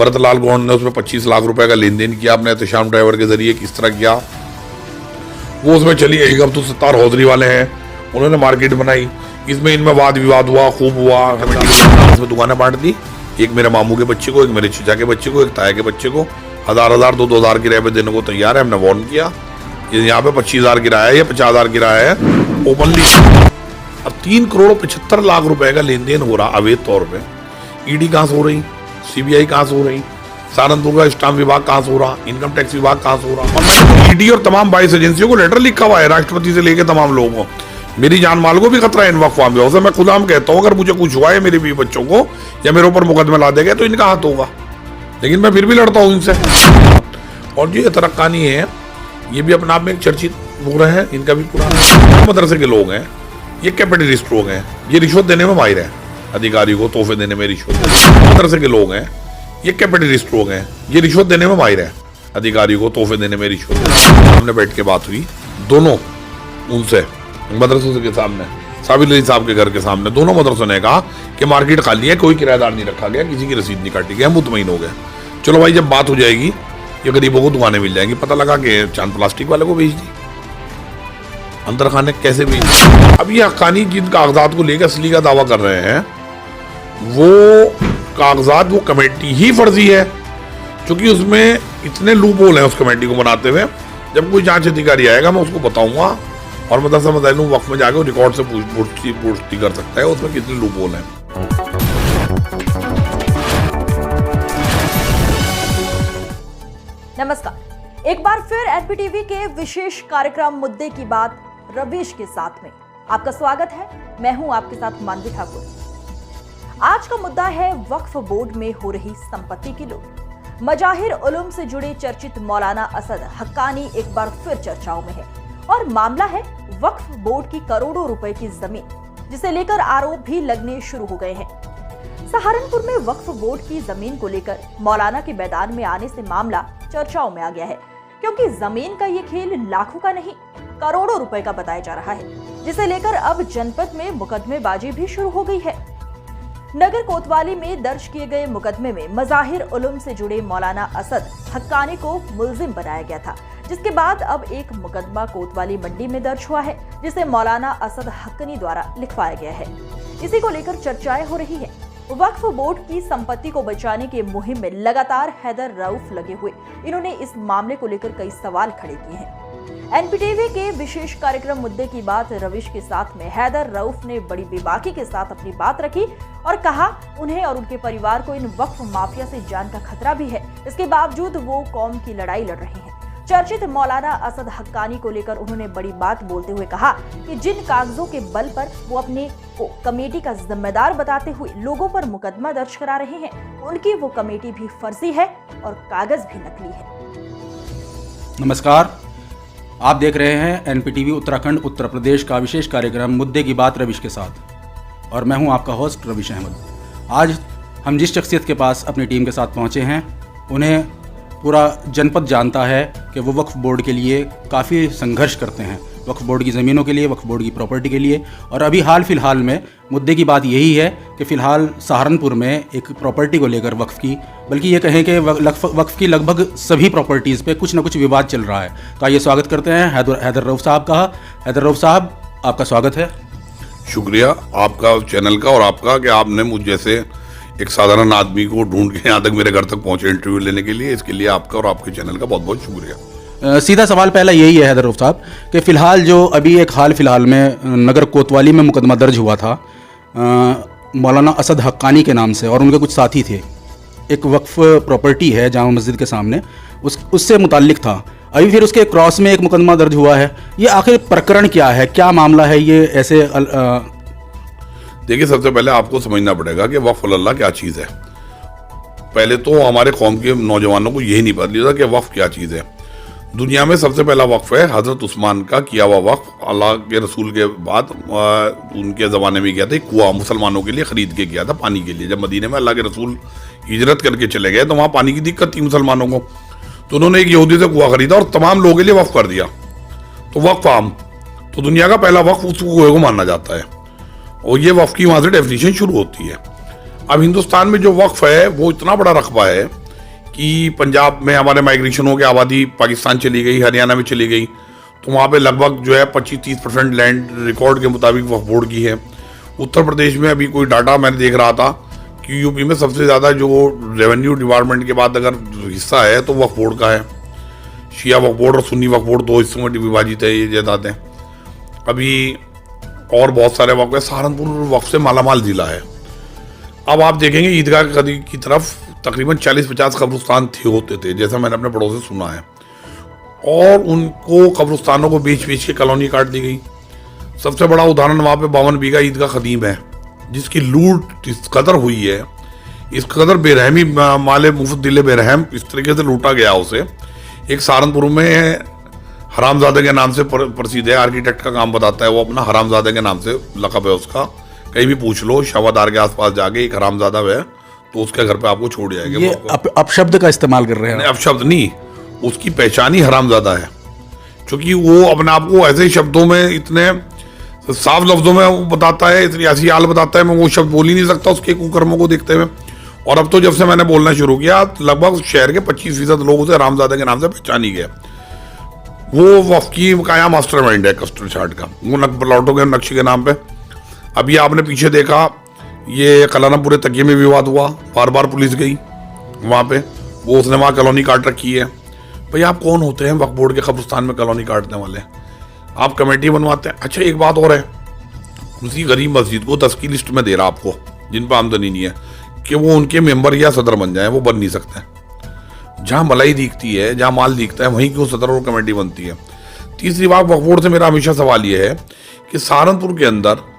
भरतलाल गौंड ने उसमें 25 लाख रुपए का लेन देन किया अपने एहतशाम ड्राइवर के जरिए। किस तरह किया वो उसमें चली। एक अब्दुल सत्तार हौजरी वाले हैं, उन्होंने मार्केट बनाई, इसमें इनमें वाद विवाद हुआ, खूब हुआ, इसमें दुकानें बांट दी, एक मेरे मामू के बच्चे को, एक मेरे चचा के बच्चे को, एक ताया के बच्चे को 1000 2,000 किराए पे देने को तैयार है। हमने वार्न किया, यहाँ पे 25,000 किराया है या 50,000 किराया है ओपनली। अब 3 करोड़ 75 लाख रुपए का लेन देन हो रहा अवैध तौर पे। ईडी कहाँ से हो रही, सीबीआई कहाँ से हो रही, सहारनपुर का स्टाम्प विभाग कहाँ से हो रहा, इनकम टैक्स विभाग कहाँ से हो रहा। और मैंने ईडी और तमाम 22 एजेंसियों को लेटर लिखा हुआ है, राष्ट्रपति से लेकर तमाम लोगों को। मेरी जान माल को भी खतरा है इन वक्फ वामियों से। मैं खुदाम कहता हूँ अगर मुझे कुछ हुआ है मेरे भी बच्चों को या मेरे ऊपर मुकदमे ला देगा तो इनका हाथ होगा, लेकिन मैं फिर भी लड़ता हूँ इनसे। और जो ये तरक्कानी है ये भी अपने आप में एक चर्चित हो रहे हैं, इनका भी पुराना मदरसे के लोग हैं, ये कैपिटलिस्ट लोग हैं, ये रिश्वत देने में माहिर है, अधिकारी को तोहफे देने में रिश्वत देने। मदरसे के लोग हैं, ये कैपिटलिस्ट लोग हैं, ये रिश्वत देने में माहिर है, अधिकारी को तोहफे देने में रिश्वत देने। हमने बैठ के बात हुई दोनों उनसे, मदरसों के सामने, साबिर अली साहब के घर के सामने, दोनों मदरसों ने कहा कि मार्केट खाली है, कोई किराएदार नहीं रखा गया, किसी की रसीद नहीं काटी गई, हम मुतमईन हो गए। चलो भाई जब बात हो जाएगी ये गरीबों को दुकानें मिल जाएंगी। पता लगा कि चांद प्लास्टिक वाले को भेज दी, अंदर खाने कैसे भेज दी। अब ये हक्कानी जिन कागजात को लेकर असली का दावा कर रहे हैं वो कागजात वो कमेटी ही फर्जी है, क्योंकि उसमें इतने लूप होल हैं उस कमेटी को बनाते हुए। जब कोई जांच अधिकारी आएगा मैं उसको बताऊंगा और मदरसा मदाइल वक्फ में जाकर रिकॉर्ड से पूछती कर सकता है उसमें कितने लूप होल हैं। नमस्कार, एक बार फिर एनपीटीवी के विशेष कार्यक्रम मुद्दे की बात रवीश के साथ में आपका स्वागत है। मैं हूं आपके साथ मानवी ठाकुर। आज का मुद्दा है वक्फ बोर्ड में हो रही संपत्ति की लूट। मजाहिर उलूम से जुड़े चर्चित मौलाना असद हक्कानी एक बार फिर चर्चाओं में है और मामला है वक्फ बोर्ड की करोड़ों रुपए की जमीन, जिसे लेकर आरोप भी लगने शुरू हो गए हैं। सहारनपुर में वक्फ बोर्ड की जमीन को लेकर मौलाना के मैदान में आने से मामला चर्चाओं में आ गया है, क्योंकि जमीन का ये खेल लाखों का नहीं करोड़ों रुपए का बताया जा रहा है, जिसे लेकर अब जनपद में मुकदमेबाजी भी शुरू हो गई है। नगर कोतवाली में दर्ज किए गए मुकदमे में मजाहिर उलूम से जुड़े मौलाना असद हक्कानी को मुल्जिम बनाया गया था, जिसके बाद अब एक मुकदमा कोतवाली मंडी में दर्ज हुआ है, जिसे मौलाना असद हक्कानी द्वारा लिखवाया गया है। इसी को लेकर चर्चाएं हो रही है। वक्फ बोर्ड की संपत्ति को बचाने की मुहिम में लगातार हैदर रऊफ लगे हुए इन्होंने इस मामले को लेकर कई सवाल खड़े किए हैं। एनपीटीवी के विशेष कार्यक्रम मुद्दे की बात रवीश के साथ में हैदर रऊफ ने बड़ी बेबाकी के साथ अपनी बात रखी और कहा उन्हें और उनके परिवार को इन वक्फ माफिया से जान का खतरा भी है, इसके बावजूद वो कौम की लड़ाई लड़ रहे हैं। चर्चित मौलाना असद हक्कानी को लेकर उन्होंने बड़ी बात बोलते हुए कहा कि जिन कागजों के बल पर वो अपने को कमेटी का जिम्मेदार बताते हुए लोगों पर मुकदमा दर्ज करा रहे हैं, उनकी वो कमेटी भी फर्जी है और कागज भी नकली है। नमस्कार, आप देख रहे हैं एनपीटीवी उत्तराखंड उत्तर प्रदेश का विशेष कार्यक्रम मुद्दे की बात रवीश के साथ, और मैं हूं आपका होस्ट रवीश अहमद। आज हम जिस शख्सियत के पास अपनी टीम के साथ पहुंचे हैं उन्हें पूरा जनपद जानता है कि वो वक्फ बोर्ड के लिए काफ़ी संघर्ष करते हैं, वक्फ बोर्ड की ज़मीनों के लिए, वक्फ बोर्ड की प्रॉपर्टी के लिए। और अभी हाल फिलहाल में मुद्दे की बात यही है कि फ़िलहाल सहारनपुर में एक प्रॉपर्टी को लेकर वक्फ की, बल्कि ये कहें कि वक्फ की लगभग सभी प्रॉपर्टीज़ पे कुछ ना कुछ विवाद चल रहा है। तो आइए स्वागत करते हैं हैदर रऊफ साहब का। हैदर रऊफ साहब, आपका स्वागत है। शुक्रिया आपका चैनल का और आपका कि आपने मुझ जैसे एक साधारण आदमी को ढूंढ के यहाँ तक मेरे घर तक पहुंचे इंटरव्यू लेने के लिए। इसके लिए आपका और आपके चैनल का बहुत बहुत शुक्रिया। सीधा सवाल पहला यही है हैदर रऊफ साहब कि फ़िलहाल जो अभी एक हाल फिलहाल में नगर कोतवाली में मुकदमा दर्ज हुआ था मौलाना असद हक्कानी के नाम से, और उनके कुछ साथी थे, एक वक्फ प्रॉपर्टी है जामा मस्जिद के सामने, उससे मुताल्लिक था। अभी फिर उसके क्रॉस में एक मुकदमा दर्ज हुआ है। ये आखिर प्रकरण क्या है, क्या मामला है ये ऐसे? देखिए, सबसे पहले आपको समझना पड़ेगा कि वक्फ अल्लाह क्या चीज़ है। पहले तो हमारे कौम के नौजवानों को यही नहीं पता था कि वक्फ क्या चीज़ है। दुनिया में सबसे पहला वक्फ है हज़रत उस्मान का किया हुआ वक्फ। अल्लाह के रसूल के बाद उनके ज़माने में किया था, कुआं मुसलमानों के लिए ख़रीद के किया था पानी के लिए। जब मदीने में अल्लाह के रसूल हिजरत करके चले गए तो वहाँ पानी की दिक्कत थी मुसलमानों को, तो उन्होंने एक यहूदी से कुआं ख़रीदा और तमाम लोगों के लिए वक्फ कर दिया। तो वक्फ आम, तो दुनिया का पहला वक्फ उस कुएं को माना जाता है और ये वक्फ की वहाँ से डेफिनेशन शुरू होती है। अब हिंदुस्तान में जो वक्फ है वो इतना बड़ा रकबा है कि पंजाब में हमारे माइग्रेशन हो गया, आबादी पाकिस्तान चली गई, हरियाणा में चली गई, तो वहाँ पे लगभग जो है 25-30% लैंड रिकॉर्ड के मुताबिक वक्फ बोर्ड की है। उत्तर प्रदेश में अभी कोई डाटा मैंने देख रहा था कि यूपी में सबसे ज़्यादा जो रेवेन्यू डिपार्टमेंट के बाद अगर हिस्सा है तो वक्फ बोर्ड का है। शिया वक्फ बोर्ड और सुन्नी वक्फ बोर्ड 2 हिस्सों में विभाजित है ये जायदादें। अभी और बहुत सारे वक्फ है। सहारनपुर वक्फ से मालामाल जिला है। अब आप देखेंगे ईदगाह की तरफ तकरीबन 40-50 कब्रिस्तान होते थे, जैसा मैंने अपने पड़ोस से सुना है, और उनको कब्रिस्तानों को बेच के कॉलोनी काट दी गई। सबसे बड़ा उदाहरण वहाँ पे 52 बीघा ईदगाह खदीम है, जिसकी लूट इस कदर हुई है, इस कदर बेरहमी, माले मुफ्त दिले बेरहम इस तरीके से लूटा गया उसे। एक सहारनपुर में हरामजादे के नाम से प्रसिद्ध है, आर्किटेक्ट का काम बताता है वो, अपना हरामजादे के नाम से लक़ब है उसका। कहीं भी पूछ लो शावादार के आसपास जाके, एक हरामजादा है तो उसके घर पे आपको छोड़ जाएंगे। ये अपशब्द का इस्तेमाल कर रहे हैं। अपशब्द नहीं, उसकी पहचान ही हरामजादा है, क्योंकि वो अपने आप को ऐसे शब्दों में, इतने साफ लफ्जों में वो बताता है, इतनी ऐसी हाल बताता है, मैं वो शब्द बोल ही नहीं सकता उसके कुकर्मों को देखते हुए। और अब तो जब से मैंने बोलना शुरू किया, लगभग शहर के 25% लोग उसे हरामजादा के नाम से पहचान ही गए। वो वफ़ की काया मास्टर माइंड है कस्टर्ड चार्ट का, वो प्लॉटों के नक्शे के नाम पे। अभी आपने पीछे देखा, ये कलानापुरे तकिए में विवाद हुआ, बार बार पुलिस गई वहाँ पे, वो उसने वहाँ कॉलोनी काट रखी है। भाई आप कौन होते हैं वक्फ बोर्ड के कब्रिस्तान में कॉलोनी काटने वाले? आप कमेटी बनवाते हैं। अच्छा एक बात और है, उसी गरीब मस्जिद को 10 की लिस्ट में दे रहा आपको, जिन पर आमदनी नहीं है, कि वो उनके मेंबर या सदर बन जाए, वो बन नहीं सकते। जहाँ मलाई दिखती है, जहाँ माल दिखता है, वहीं क्यों सदर और कमेटी बनती है? तीसरी बात, वक्फ बोर्ड से मेरा हमेशा सवाल ये है कि सहारनपुर के अंदर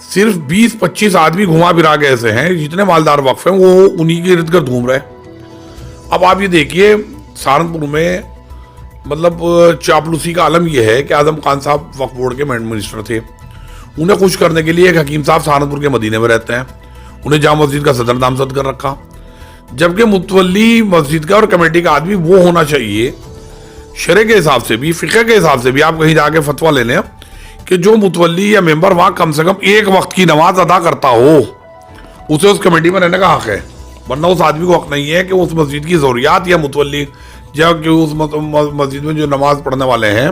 सिर्फ 20-25 आदमी घुमा फिरा के ऐसे हैं, जितने मालदार वक्फ हैं वो उन्हीं के इर्द गिर्द घूम रहे हैं। अब आप ये देखिए, सहारनपुर में मतलब चापलूसी का आलम यह है कि आजम खान साहब वक्फ बोर्ड के मिनिस्टर थे। उन्हें खुश करने के लिए एक हकीम साहब सहारनपुर के मदीने में रहते हैं, उन्हें जामा मस्जिद का सदर नामजद कर रखा, जबकि मुतवल्ली मस्जिद का और कमेटी का आदमी वो होना चाहिए, शरे के हिसाब से भी, फ़िक़ह के हिसाब से भी, आप कहीं जाके फतवा ले लें कि जो मुतवल्ली या मेंबर वहाँ कम से कम एक वक्त की नमाज अदा करता हो, उसे उस कमेटी में रहने का हक है। वरना उस आदमी को हक नहीं है कि उस मस्जिद की ज़रूरियात या मुतवल्ली या कि उस मस्जिद में जो नमाज पढ़ने वाले हैं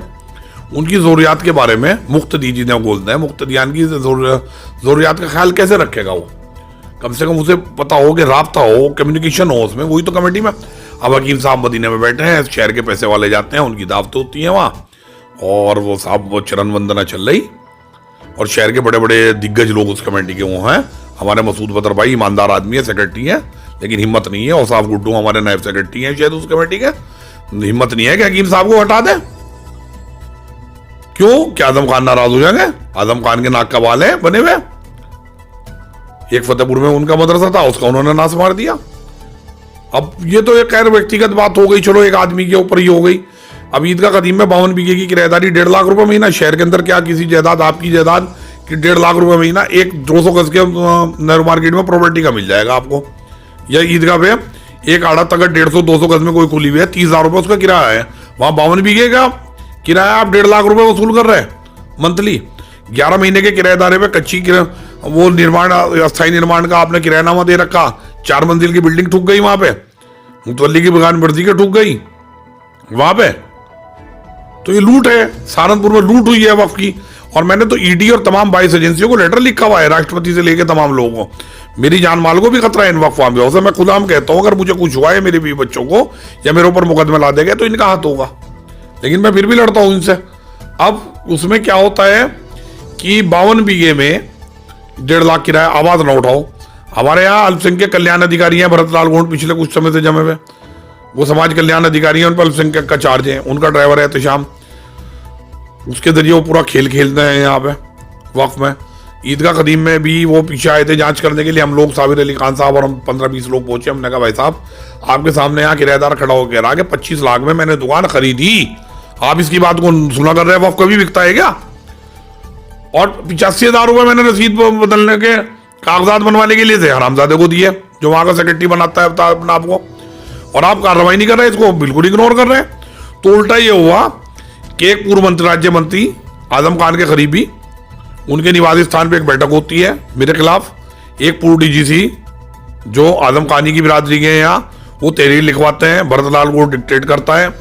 उनकी ज़रूरियात के बारे में मुक्तदी, जिन्हें बोलते हैं, मुक्तदियान की ज़रूरियात का ख्याल कैसे रखेगा वो? कम से कम उसे पता हो कि राब्ता हो, कम्युनिकेशन हो उसमें, वही तो कमेटी में। अब हकीम साहब मदीने में बैठे हैं, शहर के पैसे वाले जाते हैं, उनकी दावतें होती हैं वहाँ, और वो साहब वो चरण वंदना चल रही, और शहर के बड़े बड़े दिग्गज लोग उस कमेटी के वो हैं। हमारे मसूद बदर भाई ईमानदार आदमी है, सेक्रेटरी हैं, लेकिन हिम्मत नहीं है, और साहब गुड्डू हमारे नायब सेक्रेटरी हैं शायद उस कमेटी के, हिम्मत नहीं है कि हकीम साहब को हटा दें। क्यों? क्या आजम खान नाराज हो जाएंगे? आजम खान के नाक का बाल है बने हुए। एक फतेहपुर में उनका मदरसा था, उसका उन्होंने नाश मार दिया। अब ये तो एक खैर व्यक्तिगत बात हो गई, चलो एक आदमी के ऊपर ही हो गई। अब ईदगाह खदीम में 52 बीघे की किराएदारी 1.5 लाख रुपए महीना। शहर के अंदर क्या किसी जायदाद, आपकी जायदाद की 1.5 लाख रुपए महीना, एक 200 गज के नेहरू मार्केट में प्रॉपर्टी का मिल जाएगा आपको। या ईदगाह पे एक आड़त अगर 150-200 गज में कोई खुली हुई है, 30,000 रुपये उसका किराया है। वहाँ 52 बीघे का किराया आप 1.5 लाख रुपए वसूल कर रहे हैं मंथली। 11 महीने के किराएदारे पे कच्ची वो निर्माण, अस्थायी निर्माण का आपने किरायानामा दे रखा, 4 मंजिल की बिल्डिंग ठुक गई वहां पे, मुतवल्ली की बगान मर्जी के ठुक गई वहां पे। तो ये लूट है, सहारनपुर में लूट हुई है वक्फ की। और मैंने तो ईडी और तमाम 22 एजेंसियों को लेटर लिखा हुआ है, राष्ट्रपति से लेकर तमाम लोगों को। मेरी जान माल को भी खतरा है इन वक्फ वालों से। मैं खुदाम कहता हूँ, अगर मुझे कुछ हुआ है मेरे भी बच्चों को, या मेरे ऊपर मुकदमा ला देगा तो इनका हाथ होगा, लेकिन मैं फिर भी लड़ता हूँ इनसे। अब उसमें क्या होता है कि 52 बीघे में 1.5 लाख किराया, आवाज ना उठाओ। हमारे यहाँ अल्पसंख्यक कल्याण अधिकारी हैं भरत लाल गोंड, पिछले कुछ समय से जमे हुए, वो समाज कल्याण अधिकारी हैं, उन पर अल्पसंख्यक का चार्ज है, उनका ड्राइवर है एहतशाम, उसके जरिए वो पूरा खेल खेलते हैं यहाँ पे वक्फ में। ईदगाह खदीम में भी वो पीछे आए थे जांच करने के लिए, हम लोग साबिर अली खान साहब और हम 15-20 लोग पहुंचे। हमने कहा भाई साहब आपके सामने यहाँ किराएदार खड़ा होकर कह रहा कि 25 लाख में मैंने दुकान खरीदी, आप इसकी बात को सुना कर रहे हैं, वक्फ कभी बिकता है क्या? और 85,000 रुपये मैंने रसीद बदलने के कागजात बनवाने के लिए थे हरामजादे को दिए, जो वहां का सेक्रेटरी बनाता है अपने आप को, और आप कार्रवाई नहीं कर रहे, इसको बिल्कुल इग्नोर कर रहे हैं। तो उल्टा ये हुआ कि एक पूर्व मंत्री, राज्य मंत्री आजम खान के करीबी, उनके निवासी स्थान पे एक बैठक होती है मेरे खिलाफ। एक पूर्व डीजीसी जो आजम खानी की बिरादरी के हैं यहाँ, वो तहरीर लिखवाते हैं, भरतलाल गोड़ डिक्टेट करता है,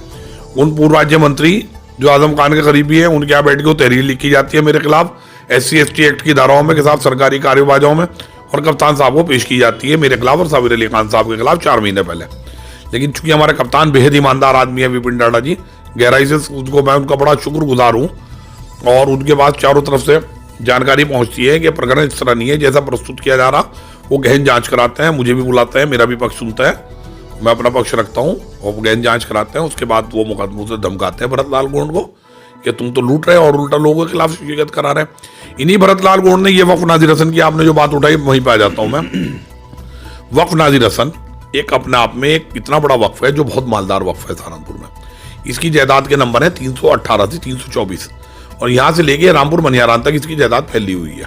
उन पूर्व राज्य मंत्री जो आजम खान के करीबी हैं उनके यहाँ बैठ के वो तहरीर लिखी जाती है मेरे खिलाफ SC/ST एक्ट की धाराओं में के साथ सरकारी कार्यवाजों में, और कप्तान साहब को पेश की जाती है मेरे खिलाफ और साबिर अली खान साहब के खिलाफ 4 महीने पहले। लेकिन चूंकि हमारे कप्तान बेहद ईमानदार आदमी है विपिन डाडा जी, गहराई से उसको मैं उनका बड़ा शुक्रगुजार हूँ, और उनके पास चारों तरफ से जानकारी पहुंचती है कि प्रकरण इस तरह नहीं है जैसा प्रस्तुत किया जा रहा। वो गहन जांच कराते हैं, मुझे भी बुलाते हैं, मेरा भी पक्ष सुनता है, मैं अपना पक्ष रखता हूँ, और गहन जांच कराते हैं। उसके बाद वो मुकदमों से धमकाते हैं भरतलाल गोड़ को कि तुम तो लूट रहे हो और उल्टा लोगों के खिलाफ शिकायत करा रहे हैं। इन्हीं भरतलाल गोड़ ने ये वक्फ नाजिर हसन की आपने जो बात उठाई वहीं पे आ जाता हूँ मैं। वक्फ नाजिर हसन एक अपने आप में एक इतना बड़ा वक्फ है जो बहुत मालदार वक्फ है सहारनपुर में। इसकी जायदाद के नंबर है 318 से 324, और यहाँ से लेके रामपुर मनिहारान तक इसकी जायदाद फैली हुई है।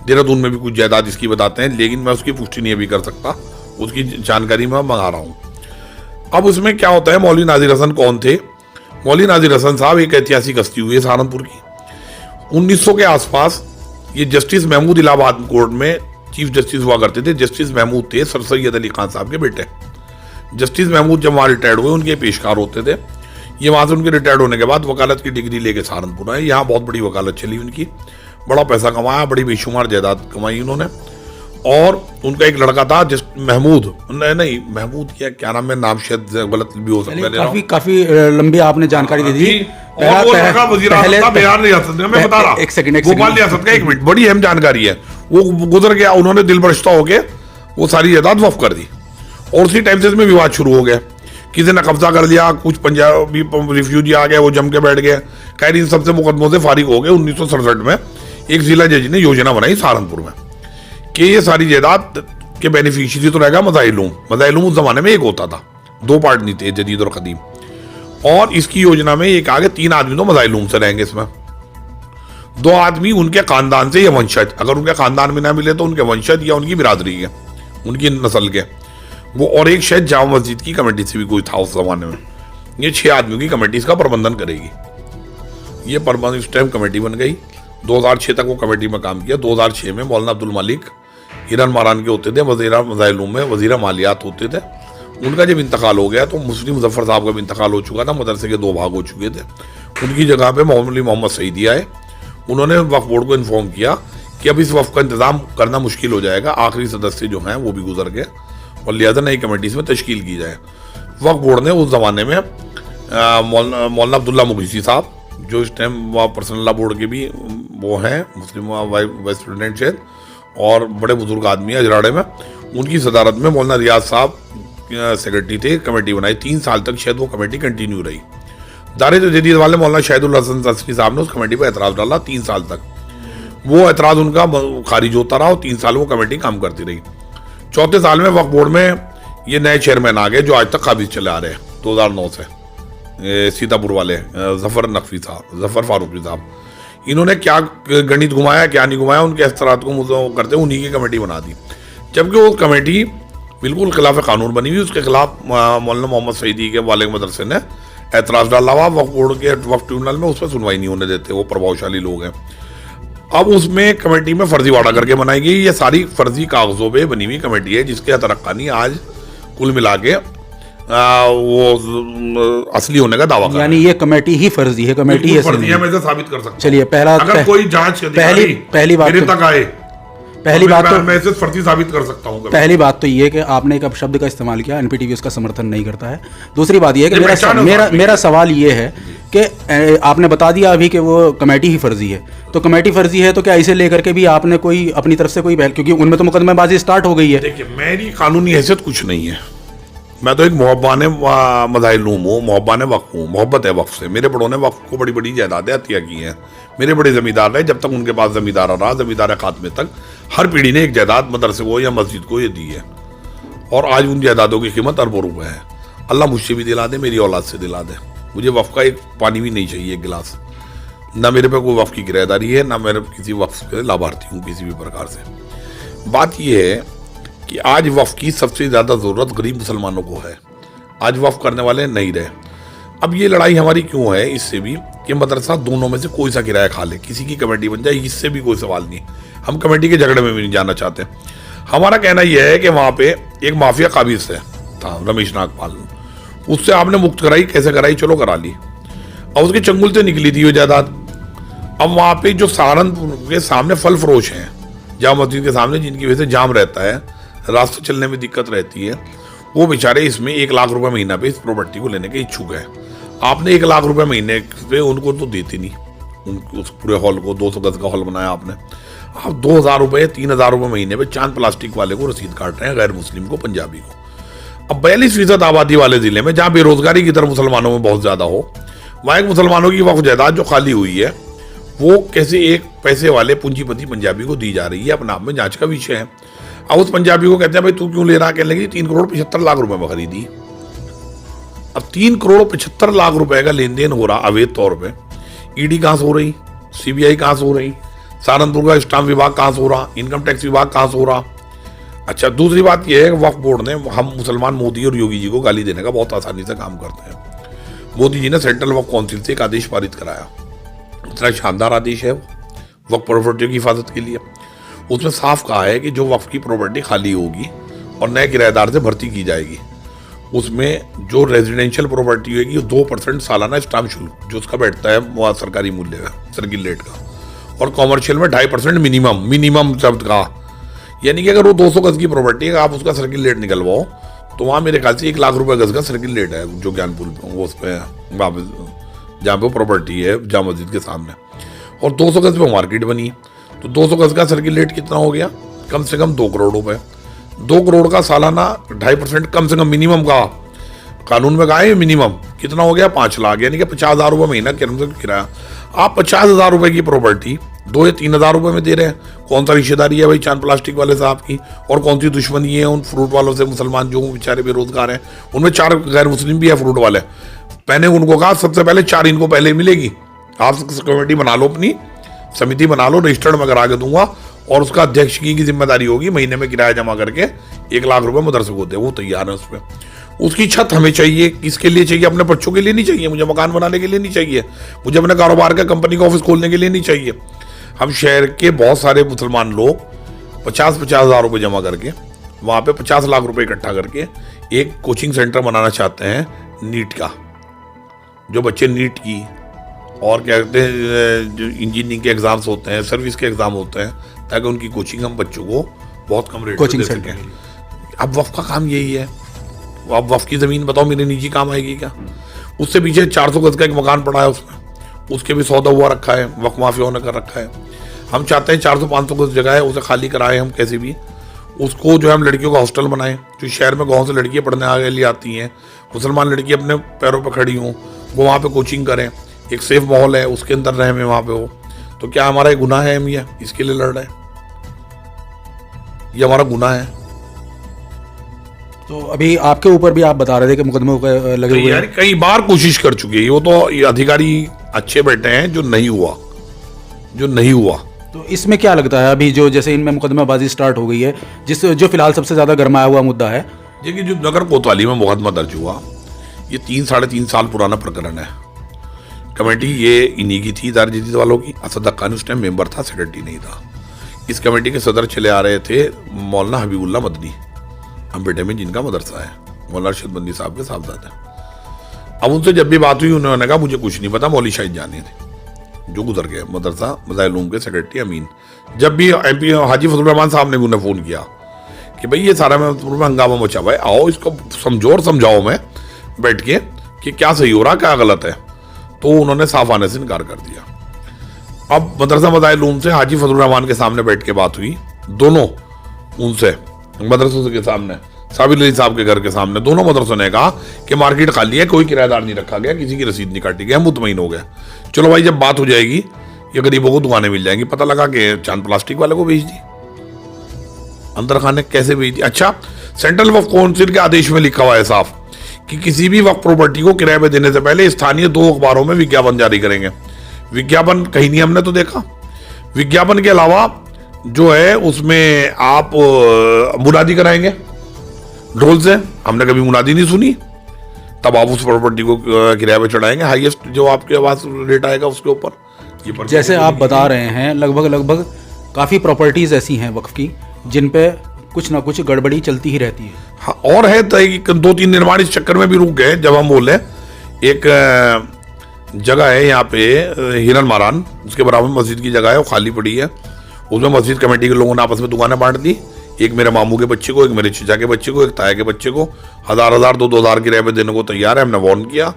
देहरादून में भी कुछ जायदाद इसकी बताते हैं, लेकिन मैं उसकी पुष्टि नहीं अभी कर सकता, उसकी जानकारी मैं मंगा रहा हूँ। अब उसमें क्या होता है, मौलवी नाजिर हसन कौन थे? मौलवी नाजिर हसन साहब एक ऐतिहासिक हस्ती हुई है सहारनपुर की। 1900 के आसपास ये जस्टिस महमूद इलाहाबाद कोर्ट में चीफ जस्टिस हुआ करते थे। जस्टिस महमूद थे सर सैयद अली खान साहब के बेटे। जस्टिस महमूद जब वहाँ रिटायर्ड हुए उनके पेशकार होते थे। ये वहाँ से उनके रिटायर्ड होने के बाद वकालत की डिग्री लेके सहारनपुर आए। यहाँ बहुत बड़ी वकालत चली उनकी, बड़ा पैसा कमाया, बड़ी बेशुमार जायदाद कमाई उन्होंने। और उनका एक लड़का था जिस महमूद नहीं महमूद क्या नाम है, नाम शायद गलत भी हो सकता है। काफी लंबी आपने जानकारी दे दी। बिहार रियासत में मैं बता रहा, भोपाल रियासत का, एक मिनट, बड़ी अहम जानकारी है। वो गुजर गया, उन्होंने दिल बरश्ता होके वो सारी जायदाद वक्फ कर दी, और उसी टाइम से इसमें विवाद शुरू हो गया। किसी ने कब्जा कर लिया, कुछ पंजाबी रिफ्यूजी आ गए, वो जम के बैठ गए। खैर इन सबसे मुकदमों से फारिग हो गए। 1967 में एक जिला जज ने योजना बनाई सहारनपुर में कि ये सारी जायदाद के बेनिफिशियरी तो रहेगा मज़ाइलूम। मज़ाइलूम उस जमाने में एक होता था, 2 पार्ट नहीं थे, जदीद और कदीम। और इसकी योजना में एक आगे 3 आदमी तो मज़ाइलूम से रहेंगे इसमें, 2 आदमी उनके खानदान से या वंशज, अगर उनके खानदान में ना मिले तो उनके वंशज या उनकी बिरादरी के, उनकी नस्ल के वो, और एक शायद जामा मस्जिद की कमेटी से भी कोई था उस जमाने में। ये 6 आदमियों की कमेटी इसका प्रबंधन करेगी। ये प्रबंधन इस टाइम कमेटी बन गई। 2006 तक वो कमेटी में काम किया। 2006 में मौलाना अब्दुल मालिक हिरन मारान के होते थे, वज़ीरा मज़ाइलूम में वज़ीरा मालियात होते थे। उनका जब इंतकाल हो गया तो मुफ्ती मुजफ्फर साहब का भी इंतकाल हो चुका था, मदरसे के 2 भाग हो चुके थे। उनकी जगह पे मौलवी मोहम्मद सईदी आए। उन्होंने वक्फ बोर्ड को इन्फॉर्म किया कि अब इस वक्फ का इंतजाम करना मुश्किल हो जाएगा, आखिरी सदस्य जो हैं वो भी गुजर गए, और लिहाजा नई कमेटी इसमें तश्कील की जाए। वक्फ बोर्ड ने उस ज़माने में मौलाना अब्दुल्ला मुगीसी साहब, जो इस टाइम पर्सनल लॉ बोर्ड के भी वो हैं, मुस्लिम वाइस प्रेसिडेंट शायद, और बड़े बुजुर्ग आदमी है अजराड़े में, उनकी सदारत में मौलाना रियाज साहब सेक्रेटरी थे। कमेटी बनाई, 3 साल तक शायद वो कमेटी कंटिन्यू रही। दारे जदीद वाले मौलाना शाहिदुल हसन तस्फी साहब ने उस कमेटी पर एतराज़ डाला 3 साल तक। वो एतराज़ उनका खारिज होता रहा और 3 साल वो कमेटी काम करती रही। 4थे साल में वक्फ बोर्ड में ये नए चेयरमैन आ गए जो आज तक काबिज चले आ रहे हैं 2009 से, सीतापुर वाले जफर नकवी साहब, जफर फारूकी साहब। इन्होंने क्या गणित घुमाया क्या नहीं घुमाया, उनके इस्तरात को करते उन्हीं की कमेटी बना दी, जबकि वो कमेटी बिल्कुल खिलाफ कानून बनी हुई। उसके खिलाफ मौलाना मोहम्मद सईदी के वाले मदरसे ने एतराज़ डाला हुआ। वक्फ बोर्ड के वक्फ ट्रिब्यूनल में उस पर सुनवाई नहीं होने देते, वो प्रभावशाली लोग हैं। अब उसमें कमेटी में फर्जीवाड़ा करके बनाई गई। ये सारी फर्जी कागजों पे बनी हुई कमेटी है, जिसके तरक्कानी आज कुल मिला के वो असली होने का दावा कर, यानी ये कमेटी ही फर्जी है, कमेटी ही फर्जी है, मैं इसे साबित कर सकता हूं। चलिए अगर कोई जांच पहली बात मेरे तक आए, पहली बात तो मैं इसे फर्जी साबित कर सकता हूं। पहली बात तो ये कि आपने एक शब्द का इस्तेमाल किया, एनपीटीवी उसका समर्थन नहीं करता है। दूसरी बात ये है कि मेरा सवाल ये है कि आपने बता दिया अभी कि वो कमेटी ही फर्जी है, तो कमेटी फर्जी है तो क्या इसे लेकर के भी आपने कोई अपनी तरफ से कोई पहल, क्योंकि उनमें तो मुकदमेबाजी स्टार्ट हो गई है। देखिए, मेरी कानूनी हैसियत कुछ नहीं है, मैं तो एक मुहब्बान मज़ाइलूम हूँ, मुहब्बान वक्फ हूँ, मोहब्बत है वक्फ से। मेरे बड़ों ने वक्फ को बड़ी बड़ी जायदादें अतिया की हैं। मेरे बड़े ज़मींदार रहे, जब तक उनके पास ज़मींदार रहा, ज़मींदार खात्मे तक हर पीढ़ी ने एक जायदाद मदरसे को या मस्जिद को ये दी है, और आज उन जायदादों की कीमत अरबों रुपए है। अल्लाह मुझसे भी दिला दे, मेरी औलाद से दिला दे। मुझे वक्फ का एक पानी भी नहीं चाहिए, एक गिलास। ना मेरे पे कोई वक्फ की किराएदारी है, ना मेरे किसी वक्फ के लाभार्थी हूँ किसी भी प्रकार से। बात यह है कि आज वक्फ की सबसे ज़्यादा ज़रूरत गरीब मुसलमानों को है। आज वक्फ करने वाले नहीं रहे। अब ये लड़ाई हमारी क्यों है, इससे भी कि मदरसा दोनों में से कोई सा किराया खा ले, किसी की कमेटी बन जाए, इससे भी कोई सवाल नहीं। हम कमेटी के झगड़े में भी नहीं जाना चाहते। हमारा कहना यह है कि वहाँ पे एक माफिया काबिज है, था रमेश नागपाल, उससे आपने मुक्त कराई, कैसे कराई, चलो करा ली। अब उसके चंगुल से निकली थी वो जायदाद। अब वहां पे जो सहारनपुर के सामने फल फरोश हैं जामा मस्जिद के सामने, जिनकी वजह से जाम रहता है, रास्ते चलने में दिक्कत रहती है, वो बेचारे इसमें 1 लाख रुपए महीना पे इस प्रॉपर्टी को लेने के इच्छुक है। आपने 1 लाख रुपए महीने पे उनको तो देती नहीं, उनको उस पूरे हॉल को 200 गज का हॉल बनाया आपने, आप 2,000 रुपए 3,000 रुपए महीने पे चांद प्लास्टिक वाले को रसीद काट रहे हैं, गैर मुस्लिम को, पंजाबी को। अब 42% आबादी वाले जिले में जहां बेरोजगारी की तरफ मुसलमानों में बहुत ज्यादा हो, वहां एक मुसलमानों की वक्फ जायदाद जो खाली हुई है वो कैसे एक पैसे वाले पूंजीपति पंजाबी को दी जा रही है, अपने आप में जांच का विषय है। अब उस पंजाबी को कहते हैं भाई तू क्यों ले रहा, कहने लगी 3 करोड़ 75 लाख रुपए में खरीदी। अब 3 करोड़ 75 लाख रुपए का लेन देन हो रहा अवैध तौर पे, ईडी कहां से हो रही, सीबीआई कहां से हो रही, सहारनपुर का स्टाम्प विभाग कहां से हो रहा, इनकम टैक्स विभाग कहां से हो रहा। अच्छा, दूसरी बात यह है कि वक्फ बोर्ड ने, हम मुसलमान मोदी और योगी जी को गाली देने का बहुत आसानी से काम करते हैं। मोदी जी ने सेंट्रल वक्फ काउंसिल से एक आदेश पारित कराया, इतना शानदार आदेश है वक्फ प्रॉपर्टी की हिफाजत के लिए। उसमें साफ कहा है कि जो वक्फ की प्रॉपर्टी खाली होगी और नए किराएदार से भर्ती की जाएगी, उसमें जो रेजिडेंशियल प्रॉपर्टी होगी 2% सालाना स्टाम्प शुल्क जो उसका बैठता है वो सरकारी मूल्य का, सर्किल रेट का, और कॉमर्शियल में 2.5% मिनिमम शब्द का, यानी कि अगर वो 200 गज की प्रॉपर्टी है, आप उसका सर्किल रेट निकलवाओ तो वहाँ मेरे ख्याल से 1 लाख रुपए गज का सर्किल रेट है जो ज्ञानपुर वो उस पर जहाँ पे प्रॉपर्टी है जामा मस्जिद के सामने, और 200 गज पे मार्केट बनी, तो 200 गज का सर्किल रेट कितना हो गया, कम से कम 2 करोड़ रुपए। 2 करोड़ का सालाना 2.5% कम से कम मिनिमम का, कानून में कहा है मिनिमम, कितना हो गया 5 लाख, यानी कि 50,000 रुपये महीना किराया। आप 50,000 रुपए की प्रॉपर्टी 2 या 3,000 रुपए में दे रहे हैं। कौन सा रिश्तेदारी है भाई चांद प्लास्टिक वाले साहब की, और कौन सी दुश्मनी है उन फ्रूट वालों से, मुसलमान जो बेचारे बेरोजगार हैं, उनमें 4 गैर मुस्लिम भी है फ्रूट वाले। मैंने उनको कहा सबसे पहले 4 इनको पहले मिलेगी, आप कमेटी बना लो, अपनी समिति बना लो, रजिस्टर्ड में करा के दूंगा, और उसका अध्यक्ष की जिम्मेदारी होगी महीने में किराया जमा करके 1 लाख रुपए मदरसे को दे, वो तैयार है उस पर। उसकी छत हमें चाहिए, किसके लिए चाहिए, अपने बच्चों के लिए नहीं चाहिए, मुझे मकान बनाने के लिए नहीं चाहिए, मुझे अपने कारोबार का कंपनी का ऑफिस खोलने के लिए नहीं चाहिए। हम शहर के बहुत सारे मुसलमान लोग 50-50 हज़ार रुपये जमा करके वहाँ पे 50 लाख रुपए इकट्ठा करके एक कोचिंग सेंटर बनाना चाहते हैं नीट का, जो बच्चे नीट की और क्या कहते हैं जो इंजीनियरिंग के एग्जाम्स होते हैं, सर्विस के एग्जाम होते हैं, ताकि उनकी कोचिंग हम बच्चों को बहुत कम रेट कोचिंग दे सकें। अब वक्फ का काम यही है। अब वक्फ की ज़मीन बताओ मेरे निजी काम आएगी क्या? उससे पीछे 400 गज का एक मकान पड़ा है, उसमें उसके भी सौदा हुआ रखा है, वक्फ माफियाओं ने कर रखा है। हम चाहते हैं 400-500 गज जगह है उसे खाली कराएं हम कैसे भी, उसको जो है हम लड़कियों का हॉस्टल बनाएं, जो शहर में गाँव से लड़कियाँ पढ़ने आगे लिए आती हैं, मुसलमान लड़की अपने पैरों पर खड़ी हों, वो वहाँ पर कोचिंग करें, एक सेफ माहौल है उसके अंदर रहे में वहाँ पे हो, तो क्या हमारा एक गुनाह है? हम ये इसके लिए लड़ रहे हैं, ये हमारा गुनाह है। तो अभी आपके ऊपर भी आप बता रहे थे कि मुकदमे लगे हुए हैं। कई बार कोशिश कर चुके हैं, वो तो ये अधिकारी अच्छे बैठे हैं, जो नहीं हुआ। तो इसमें क्या लगता है अभी जो जैसे इनमें मुकदमेबाजी स्टार्ट हो गई है, जो फिलहाल सबसे ज्यादा गरमाया हुआ मुद्दा है, देखिए जो नगर कोतवाली में मुकदमा दर्ज हुआ, ये 3-3.5 साल पुराना प्रकरण है। कमेटी ये इन्हीं की थी, दार जदीद वालों की। असद खान उस टाइम मेंबर था, सेक्रेटरी नहीं था। इस कमेटी के सदर चले आ रहे थे मौलाना हबीबुल्लाह मदनी, हम बेटे में जिनका मदरसा है, मौलाना अरशद बंदी साहब के साहबजादे। अब उनसे जब भी बात हुई उन्होंने कहा मुझे कुछ नहीं पता, मौली शाहिद जाने थे जो गुजर गए, मदरसा मज़ाहिल के सेक्रेटरी अमीन। जब भी MP हाजी फजल रहमान साहब ने भी उन्हें फ़ोन किया कि भाई ये सारा में हंगामा मचा हुआ है, आओ इसको समझो और समझाओ मैं बैठ के कि क्या सही हो रहा क्या गलत है, तो उन्होंने साफ आने से इनकार कर दिया। अब मदरसा मज़ाहिल से हाजी फजल रहमान के सामने बैठ के बात हुई, दोनों उनसे मदरसों के सामने, साबिर अली साहब के घर के सामने, दोनों मदरसों ने कहा कि मार्केट खाली है, कोई किराएदार नहीं रखा गया, किसी की रसीद नहीं काटी गई, हम मुतमईन हो गए। चलो भाई जब बात हो जाएगी ये गरीबों को दुकानें मिल जाएंगी, पता लगा कि चांद प्लास्टिक वाले को भेज दी, अंदर खाने कैसे भेज दी। अच्छा, सेंट्रल वक्फ काउंसिल के आदेश में लिखा हुआ है साफ कि किसी भी वक्फ प्रॉपर्टी को किराए पे देने से पहले स्थानीय 2 अखबारों में विज्ञापन जारी करेंगे। विज्ञापन कहीं नहीं हमने तो देखा। विज्ञापन के अलावा जो है उसमें आप मुनादी कराएंगे ढोल से, हमने कभी मुनादी नहीं सुनी। तब आप उस प्रॉपर्टी को किराए पे चढ़ाएंगे, हाईएस्ट जो आपके पास रेट आएगा उसके ऊपर। जैसे आप बता रहे हैं लगभग काफ़ी प्रॉपर्टीज़ ऐसी हैं वक्फ की जिन पे कुछ ना कुछ गड़बड़ी चलती ही रहती है। हाँ, और है तो एक 2-3 निर्माण इस चक्कर में भी रुक गए। जब हम बोले एक जगह है यहाँ पे हिरन मारान, उसके बराबर मस्जिद की जगह है, वो खाली पड़ी है। उसमें मस्जिद कमेटी के लोगों ने आपस में दुकानें बांट दी, एक मेरे मामू के बच्चे को, एक मेरे चचा के बच्चे को, एक ताया के बच्चे को 1000 2,000 किराए पे देने को तैयार है। हमने वार्न किया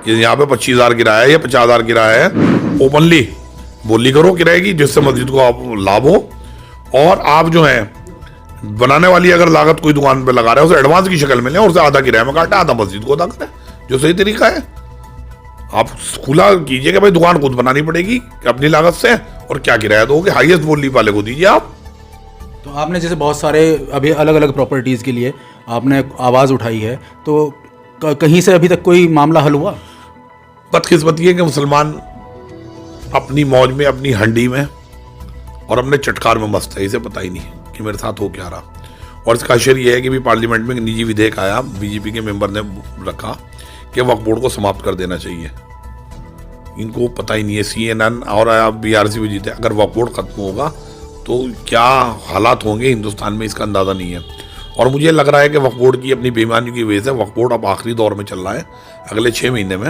कि यहाँ पे 25,000 किराया है या 50,000 किराया है, ओपनली बोली करो किराए की, जिससे मस्जिद को आप लाभ हो। और आप जो है बनाने वाली अगर लागत कोई दुकान पे लगा रहे हैं उसे एडवांस की शक्ल में लें और उसे आधा किराए में काटे, आधा मस्जिद को अदा करें, जो सही तरीका है। आप खुला कीजिए कि भाई दुकान खुद बनानी पड़ेगी अपनी लागत से, और क्या किराया दोगे हाईएस्ट बोली वाले को दीजिए आप। तो आपने जैसे बहुत सारे अभी अलग अलग प्रॉपर्टीज़ के लिए आपने आवाज़ उठाई है, तो कहीं से अभी तक कोई मामला हल हुआ? बदकिस्मती है कि मुसलमान अपनी मौज में, अपनी हंडी में और अपने चटकार में मस्त है, इसे पता ही नहीं कि मेरे साथ हो क्या रहा। और इसका असर यह है कि भी पार्लियामेंट में एक निजी विधेयक आया, बीजेपी के मेंबर ने रखा कि वक्फ बोर्ड को समाप्त कर देना चाहिए। इनको पता ही नहीं है, CNN और BRC भी जीते, अगर वक्फ बोर्ड खत्म होगा तो क्या हालात होंगे हिंदुस्तान में, इसका अंदाज़ा नहीं है। और मुझे लग रहा है कि वक्फ बोर्ड की अपनी बेईमानी की वजह से वक्फ बोर्ड अब आखिरी दौर में चल रहा है। अगले 6 महीने में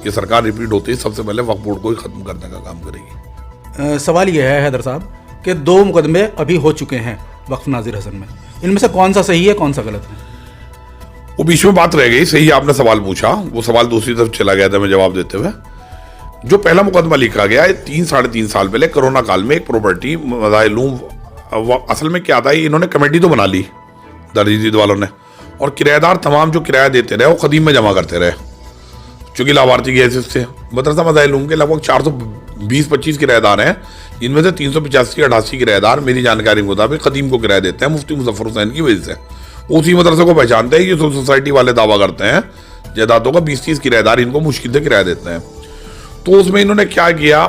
ये सरकार रिपीट होती है, सबसे पहले वक्फ बोर्ड को ही खत्म करने का काम करेगी। सवाल यह है हैदर साहब कि 2 मुकदमे अभी हो चुके हैं वक्फ नाजिर हसन में, इनमें से कौन सा सही है, कौन सा गलत है? वो बीच में बात रह गई। सही आपने सवाल पूछा, वो सवाल दूसरी तरफ चला गया था मैं जवाब देते हुए। जो पहला मुकदमा लिखा गया है 3-3.5 साल पहले कोरोना काल में, एक प्रॉपर्टी मदाइलूम, असल में क्या था, इन्होंने कमेटी तो बना ली दरजीद वालों ने, और किराएदार तमाम जो किराया देते रहे वो कदीम में जमा करते रहे, चूंकि लाभार्थी की हैसियत से। मदरसा मदाइलूम के लगभग 420-25 किराएदार हैं, जिनमें से 385-88 किराएदार मेरी जानकारी के मुताबिक कदीम को किराया देते हैं मुफ्ती मुजफ्फर हुसैन की वजह से। उसी मदरसे को पहचानते हैं, ये सोसाइटी वाले दावा करते हैं जायदादों का 20-30 किराएदार इनको मुश्किल से किराया देते हैं। तो उसमें इन्होंने क्या किया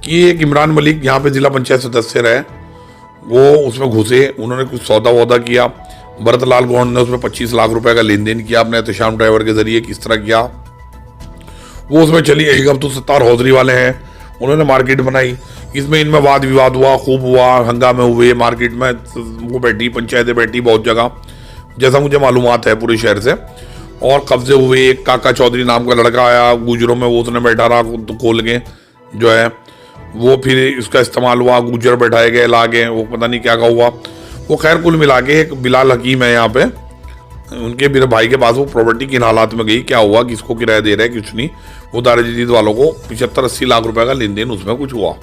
कि एक इमरान मलिक यहाँ पे जिला पंचायत सदस्य रहे, वो उसमें घुसे, उन्होंने कुछ सौदा वौदा किया। भरतलाल गौंड ने उसमें 25 लाख रुपए का लेन देन किया अपने एहतशाम ड्राइवर के जरिए। किस तरह किया वो उसमें चली गई। अब तो सत्तार हौजरी वाले हैं, उन्होंने मार्केट बनाई, इसमें इनमें वाद विवाद हुआ, खूब हुआ, हंगामे हुए मार्केट में, वो बैठी, पंचायतें बैठी बहुत जगह, जैसा मुझे मालूमात है पूरे शहर से। और कब्जे हुए, एक काका चौधरी नाम का लड़का आया गुजरों में, वो उसने बैठा रहा खोल के जो है वो, फिर इसका इस्तेमाल हुआ, गुजर बैठाए गए ला के, वो पता नहीं क्या का हुआ। वो खैर कुल मिला के एक बिलाल हकीम है यहाँ पे, उनके मेरे भाई के पास वो प्रॉपर्टी किन हालात में गई, क्या हुआ, किसको किराया दे रहे हैं, कुछ नहीं, वो दारा जदीद वालों को 75-80 लाख रुपए का लेन देन उसमें कुछ हुआ।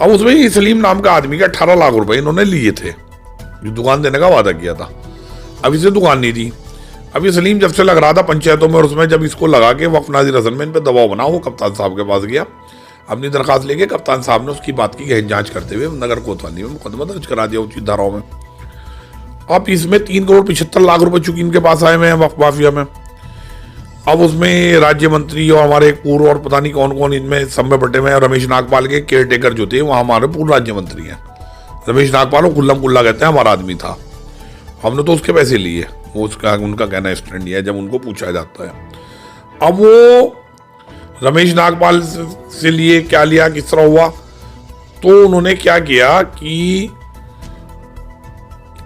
अब उसमें सलीम नाम का आदमी के 18 लाख रुपए इन्होंने लिए थे, जो दुकान देने का वादा किया था। अब इसे दुकान नहीं दी। अब ये सलीम जब से लग रहा था पंचायतों में, और उसमें जब इसको लगा के वक्फ नाजिर हसन में इन पर दबाव बना, वो कप्तान साहब के पास गया, अपनी दरखास्त लेके। कप्तान साहब ने उसकी बात की गहन जांच करते हुए नगर कोतवाली में मुकदमा दर्ज करा दिया उचित धाराओं में। अब इसमें 3,75 लाख रुपए चूंकि इनके पास आए हुए हैं वक्फ माफिया में। अब उसमें राज्य मंत्री और हमारे पूर्व और पता नहीं कौन कौन इनमें सब में बटे हुए हैं। रमेश नागपाल के केयर टेकर जो थे वहाँ हमारे पूर्व राज्य मंत्री हैं। रमेश नागपाल को खुल्लम कुल्ला कहते हैं, हमारा आदमी था, हमने तो उसके पैसे लिए, वो उसका उनका कहना स्टैंड है जब उनको पूछा जाता है। अब वो रमेश नागपाल से लिए, क्या लिया, किस तरह हुआ, तो उन्होंने क्या किया कि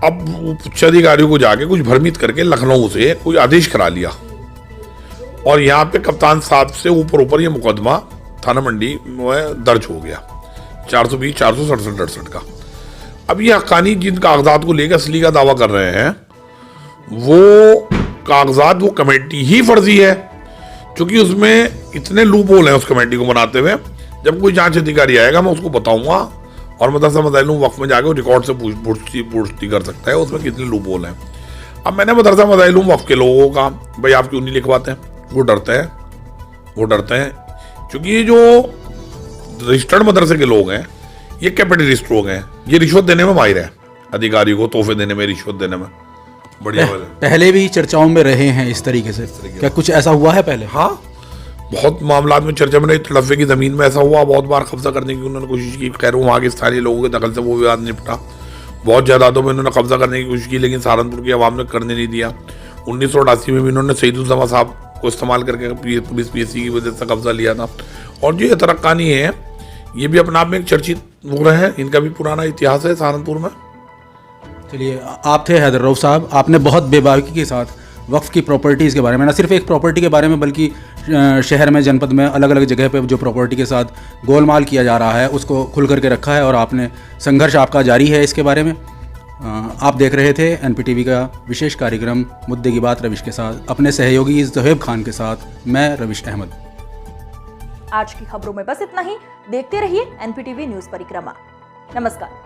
अब उच्च अधिकारियों को जाके कुछ भ्रमित करके लखनऊ से कोई आदेश करा लिया, और यहाँ पे कप्तान साहब से ऊपर ये मुकदमा थाना मंडी में दर्ज हो गया 420, 467, 68 का। अब ये हक्कानी जिन कागजात को लेकर असली का दावा कर रहे हैं, वो कागजात वो कमेटी ही फर्जी है, क्योंकि उसमें इतने लूप होल हैं उस कमेटी को बनाते हुए। जब कोई जांच अधिकारी आएगा मैं उसको बताऊंगा, और मदरसा मदाइलूम वक्फ में जाके रिकॉर्ड से पुष्टि कर सकता है उसमें कितने लूप होल हैं। अब मैंने मदरसा मदाइलूम वक्फ के लोगों का, भाई आप क्यों नहीं लिखवाते हैं, वो डरते हैं क्योंकि ये जो रजिस्टर्ड मदरसे के लोग हैं ये कैपिटलिस्ट लोग हैं, ये रिश्वत देने में माहिर है, अधिकारी को तोहफे देने में, रिश्वत देने में बढ़िया। पहले भी चर्चाओं में रहे हैं इस तरीके से, क्या कुछ ऐसा हुआ है पहले? हाँ, बहुत मामला में चर्चा में, तड़फे की जमीन में ऐसा हुआ, बहुत बार कब्जा करने की उन्होंने कोशिश की। खैर वहाँ के स्थानीय लोगों के दखल से वो विवाद निपटा। बहुत जायदादों में उन्होंने कब्जा करने की कोशिश की, लेकिन सहारनपुर की आवाम ने करने नहीं दिया। 1988 में भी इन्होंने सईदुज्जमा साहब को इस्तेमाल करके पुलिस PSC की वजह से कब्जा लिया था। और जो ये तरक्कानी है, ये भी अपने आप में एक चर्चित हो रहे हैं, इनका भी पुराना इतिहास है सहारनपुर में। चलिए, आप थे हैदर रऊफ साहब, आपने बहुत बेबाकी के साथ वक्फ की प्रॉपर्टीज़ के बारे में, न सिर्फ एक प्रॉपर्टी के बारे में बल्कि शहर में, जनपद में, अलग अलग जगह पे जो प्रॉपर्टी के साथ गोलमाल किया जा रहा है उसको खुल करके रखा है और आपने संघर्ष आपका जारी है इसके बारे में। आप देख रहे थे एनपीटीवी का विशेष कार्यक्रम मुद्दे की बात रविश के साथ, अपने सहयोगी ज़ुहैब खान के साथ मैं रविश अहमद। आज की खबरों में बस इतना ही। देखते रहिए एनपीटीवी न्यूज़ परिक्रमा। नमस्कार।